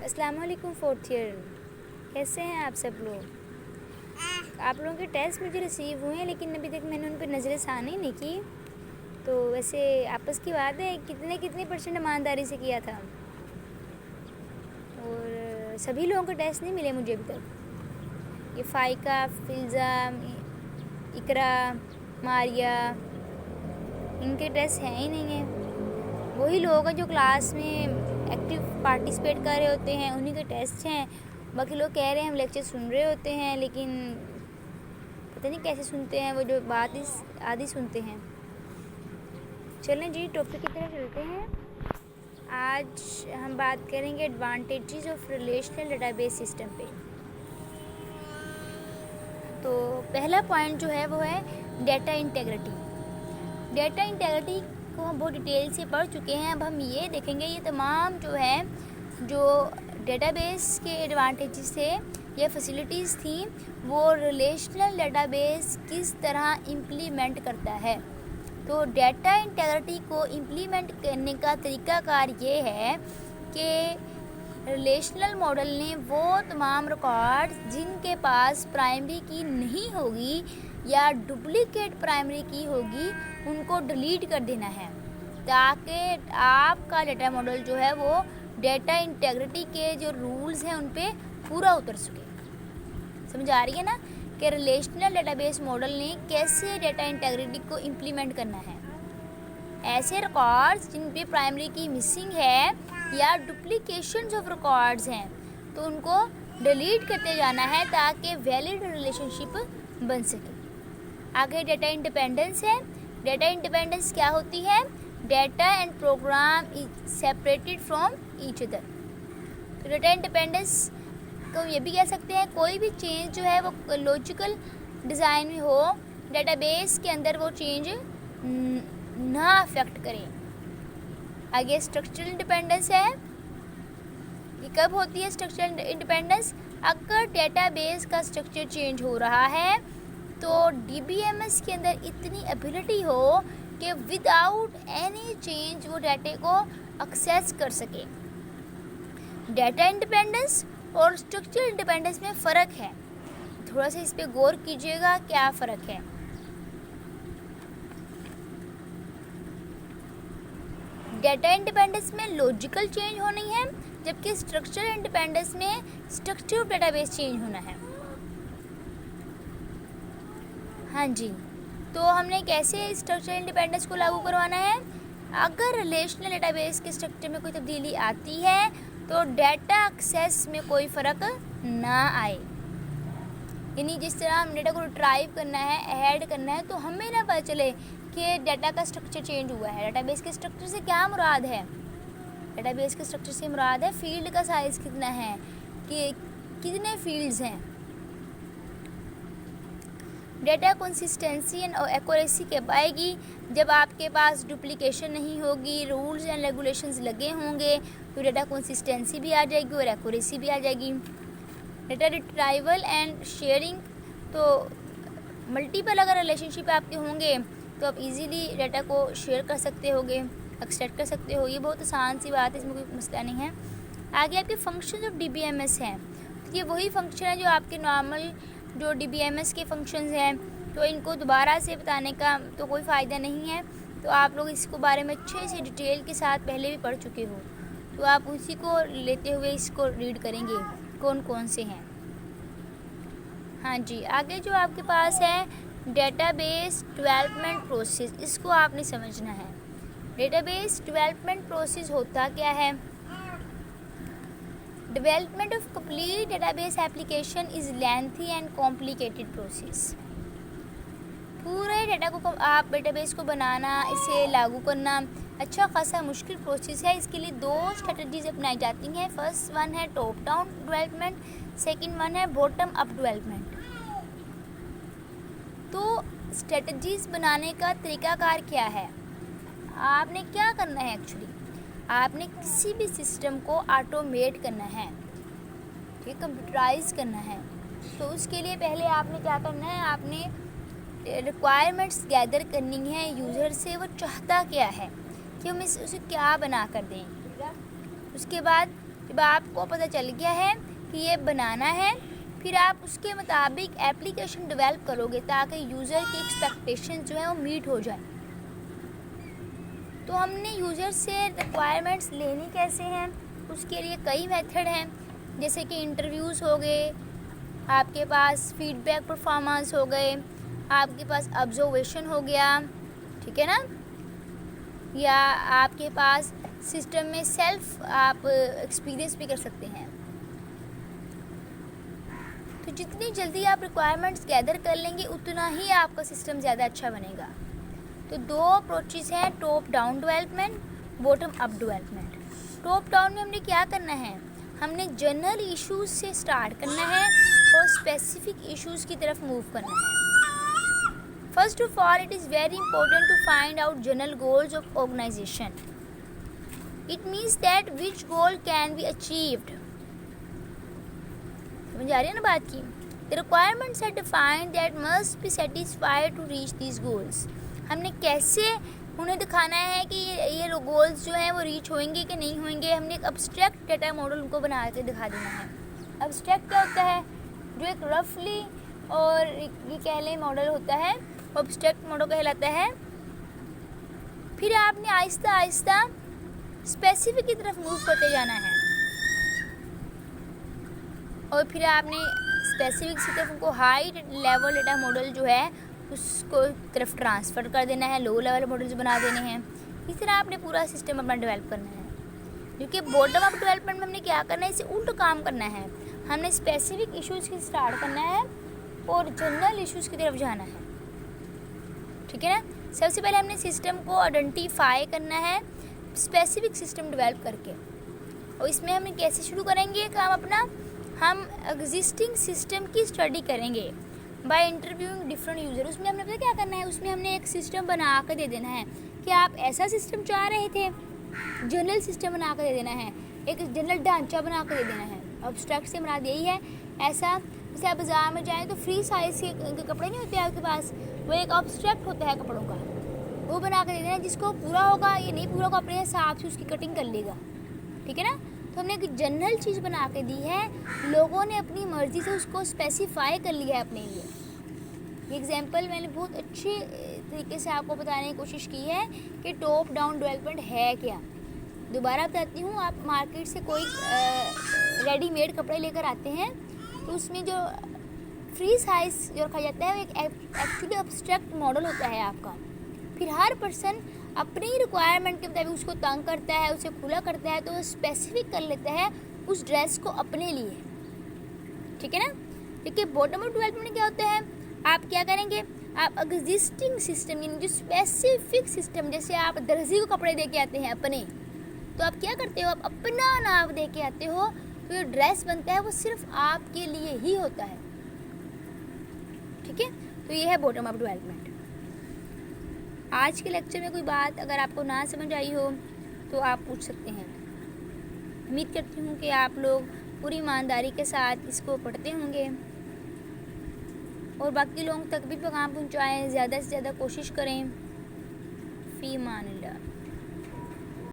अस्सलाम वालेकुम fourth year, कैसे हैं आप सब लोग। आप लोगों के टेस्ट मुझे रिसीव हुए हैं लेकिन अभी तक मैंने उन पर नज़रसानी नहीं की। तो वैसे आपस की बात है कितने परसेंट ईमानदारी से किया था, और सभी लोगों के टेस्ट नहीं मिले मुझे अभी तक। ये फ़ाइका, फिल्ज़ा, इकरा, मारिया, इनके टेस्ट हैं ही नहीं है। वही लोग हैं जो क्लास में एक्टिव पार्टिसिपेट कर रहे होते हैं, उन्हीं के टेस्ट हैं। बाकी लोग कह रहे हैं हम लेक्चर सुन रहे होते हैं, लेकिन पता नहीं कैसे सुनते हैं, वो जो बात आधी सुनते हैं। चलें जी, टॉपिक की तरफ चलते हैं। आज हम बात करेंगे advantages of relational database system पे। तो पहला पॉइंट जो है वो है डेटा इंटेग्रिटी। डेटा इंटेग्रिटी को हम बहुत डिटेल से पढ़ चुके हैं। अब हम ये देखेंगे ये तमाम जो डेटाबेस के एडवांटेजेस थे या फैसिलिटीज़ थी, वो रिलेशनल डेटाबेस किस तरह इम्प्लीमेंट करता है। तो डेटा इंटेग्रिटी को इम्प्लीमेंट करने का तरीक़ाकार ये है कि रिलेशनल मॉडल ने वो तमाम रिकॉर्ड्स जिनके पास प्राइमरी की नहीं होगी या डुप्लीकेट प्राइमरी की होगी, उनको डिलीट कर देना है, ताकि आपका डेटा मॉडल जो है वो डेटा इंटेग्रिटी के जो रूल्स हैं उन पे पूरा उतर सके। समझ आ रही है ना कि रिलेशनल डेटाबेस मॉडल ने कैसे डेटा इंटेग्रिटी को इम्प्लीमेंट करना है। ऐसे रिकॉर्ड्स जिन पे प्राइमरी की मिसिंग है या डुप्लीकेशंस ऑफ रिकॉर्ड्स हैं, तो उनको डिलीट करते जाना है ताकि वैलिड रिलेशनशिप बन सके। आगे डेटा इंडिपेंडेंस है। डेटा इंडिपेंडेंस क्या होती है? Data and program is separated from each other. तो डेटा इंडिपेंडेंस को ये भी कह सकते हैं कोई भी चेंज जो है वो लॉजिकल डिज़ाइन में हो, डेटाबेस के अंदर वो चेंज ना अफेक्ट करे। आगे स्ट्रक्चरल इंडिपेंडेंस है। ये कब होती है स्ट्रक्चरल इंडिपेंडेंस? अगर डेटाबेस का स्ट्रक्चर चेंज हो रहा है तो DBMS के अंदर इतनी एबिलिटी हो कि विदाउट एनी चेंज वो डाटे को एक्सेस कर सके। डेटा इंडिपेंडेंस और स्ट्रक्चरल इंडिपेंडेंस में फ़र्क है, थोड़ा सा इस पे गौर कीजिएगा क्या फ़र्क है। डेटा इंडिपेंडेंस में लॉजिकल चेंज होनी है, जबकि स्ट्रक्चरल इंडिपेंडेंस में स्ट्रक्चर ऑफ डेटाबेस चेंज होना है। हाँ जी, तो हमने कैसे स्ट्रक्चरल इंडिपेंडेंस को लागू करवाना है? अगर रिलेशनल डेटाबेस के स्ट्रक्चर में कोई तब्दीली आती है तो डेटा एक्सेस में कोई फ़र्क ना आए। यानी जिस तरह हम डेटा को रिट्राइव करना है, ऐड करना है, तो हमें ना पता चले कि डेटा का स्ट्रक्चर चेंज हुआ है। डेटाबेस के स्ट्रक्चर से क्या मुराद है? डेटाबेस के स्ट्रक्चर से मुराद है फील्ड का साइज़ कितना है, कि कितने फील्ड्स हैं। डेटा कंसिस्टेंसी एंड एक्यूरेसी कब आएगी? जब आपके पास डुप्लीकेशन नहीं होगी, रूल्स एंड रेगुलेशंस लगे होंगे, तो डेटा कंसिस्टेंसी भी आ जाएगी और एक्यूरेसी भी आ जाएगी। डेटा रिट्राइवल एंड शेयरिंग, तो मल्टीपल अगर रिलेशनशिप आपके होंगे तो आप इजीली डेटा को शेयर कर सकते होगे, एक्सट्रैक्ट कर सकते हो। ये बहुत आसान सी बात है, इसमें कोई मसला नहीं है। आगे आपके फंक्शन ऑफ DBMS हैं, तो ये वही फंक्शन है जो आपके नॉर्मल जो DBMS के फंक्शंस हैं, तो इनको दोबारा से बताने का तो कोई फ़ायदा नहीं है। तो आप लोग इसको बारे में अच्छे से डिटेल के साथ पहले भी पढ़ चुके हो, तो आप उसी को लेते हुए इसको रीड करेंगे कौन कौन से हैं। हाँ जी, आगे जो आपके पास है डेटाबेस डेवलपमेंट प्रोसेस, इसको आपने समझना है। डेटाबेस डेवलपमेंट प्रोसेस होता क्या है? Development of complete database application is lengthy and complicated process. पूरे डेटा को आप डेटाबेस को बनाना, इसे लागू करना अच्छा खासा मुश्किल प्रोसेस है। इसके लिए 2 स्ट्रेटजीज अपनाई जाती हैं। फर्स्ट वन है top down development, second one है बॉटम अप डेवलपमेंट। तो स्ट्रेटजीज बनाने का तरीक़ाकार क्या है? आपने क्या करना है? एक्चुअली आपने किसी भी सिस्टम को ऑटोमेट करना है, ठीक, कंप्यूटराइज करना है। तो उसके लिए पहले आपने क्या करना है? आपने रिक्वायरमेंट्स गैदर करनी है यूज़र से, वो चाहता क्या है कि हम उसे क्या बना कर दें। उसके बाद जब आपको पता चल गया है कि ये बनाना है, फिर आप उसके मुताबिक एप्लीकेशन डेवलप करोगे ताकि यूज़र की एक्सपेक्टेशन जो है वो मीट हो जाए। तो हमने यूज़र से रिक्वायरमेंट्स लेनी कैसे हैं, उसके लिए कई मेथड हैं, जैसे कि इंटरव्यूज़ हो गए, आपके पास फीडबैक परफॉर्मेंस हो गए, आपके पास ऑब्जर्वेशन हो गया, ठीक है ना, या आपके पास सिस्टम में सेल्फ आप एक्सपीरियंस भी कर सकते हैं। तो जितनी जल्दी आप रिक्वायरमेंट्स गैदर कर लेंगे उतना ही आपका सिस्टम ज़्यादा अच्छा बनेगा। तो दो अप्रोचेस हैं, top down development, bottom up development. Top down में हमने क्या करना है, हमने जनरल इश्यूज से स्टार्ट करना है और स्पेसिफिक इश्यूज की तरफ मूव करना है। First of all it is very important to find out general goals of organisation. It means that which goal can be achieved. समझ आ रही है ना बात की। The requirements are defined that must be satisfied to reach these goals. हमने कैसे उन्हें दिखाना है कि ये गोल्स जो हैं वो रीच होंगे कि नहीं होंगे। हमने एक अब्स्ट्रैक्ट डेटा मॉडल उनको बना के दिखा देना है। अब्स्ट्रैक्ट क्या होता है, जो एक रफली और ये कह लें मॉडल होता है, अब्स्ट्रैक्ट मॉडल कहलाता है। फिर आपने आहिस्ता आहिस्ता स्पेसिफिक की तरफ मूव करते जाना है और फिर आपने स्पेसिफिक की तरफ उनको हाई लेवल डेटा मॉडल जो है उसको तरफ ट्रांसफ़र कर देना है, लो लेवल मॉडल्स बना देने हैं। इस तरह आपने पूरा सिस्टम अपना डेवलप करना है। क्योंकि बॉटम अप डेवलपमेंट में हमने क्या करना है, इसे उल्टा काम करना है। हमने स्पेसिफिक इश्यूज़ की स्टार्ट करना है और जनरल इश्यूज़ की तरफ जाना है, ठीक है ना। सबसे पहले हमने सिस्टम को आइडेंटिफाई करना है स्पेसिफिक सिस्टम डेवलप करके। और इसमें हम कैसे शुरू करेंगे काम अपना, हम एग्जिस्टिंग सिस्टम की स्टडी करेंगे बाय इंटरव्यूइंग डिफरेंट यूज़र। उसमें हमने पता क्या करना है, उसमें हमने एक सिस्टम बना कर दे देना है कि आप ऐसा सिस्टम चाह रहे थे, जनरल सिस्टम बना कर दे देना है, एक जनरल ढांचा बना कर दे देना है। अब्स्ट्रैक्ट से मुराद यही है, ऐसा जैसे आप बाज़ार में जाएँ तो फ्री साइज़ के कपड़े नहीं होते आपके पास, वो एक अब्स्ट्रैक्ट होता है कपड़ों का, वो बना कर दे देना। जिसको पूरा होगा ये नहीं पूरा होगा अपने हिसाब से उसकी कटिंग कर लेगा, ठीक है ना। तो हमने एक जनरल चीज़ बना के दी है, लोगों ने अपनी मर्ज़ी से उसको स्पेसिफाई कर लिया है अपने लिए। ये एग्जांपल मैंने बहुत अच्छे तरीके से आपको बताने की कोशिश की है कि टॉप डाउन डेवलपमेंट है क्या। दोबारा बताती हूँ, आप मार्केट से कोई रेडीमेड कपड़े लेकर आते हैं तो उसमें जो फ्री साइज़ जो रखा जाता है वो एक एक्चुअली अब्स्ट्रैक्ट मॉडल होता है आपका। फिर हर पर्सन अपनी रिक्वायरमेंट के मुताबिक उसको तंग करता है, उसे खुला करता है, तो वो स्पेसिफिक कर लेता है उस ड्रेस को अपने लिए, ठीक है ना। देखिए बॉटम अप डेवलपमेंट में क्या होता है, आप क्या करेंगे, आप एग्जिस्टिंग सिस्टम यानी जो स्पेसिफिक सिस्टम, जैसे आप दर्जी को कपड़े दे के आते हैं अपने, तो आप क्या करते हो, आप अपना नाप दे के आते हो, तो जो ड्रेस बनता है वो सिर्फ आपके लिए ही होता है, ठीक है। तो ये है बॉटम अप डेवलपमेंट। आज के लेक्चर में कोई बात अगर आपको ना समझ आई हो तो आप पूछ सकते हैं। उम्मीद करती हूँ कि आप लोग पूरी ईमानदारी के साथ इसको पढ़ते होंगे और बाकी लोगों तक भी पैगाम पहुँचाएँ, ज़्यादा से ज़्यादा कोशिश करें। फ़ी अमान अल्लाह।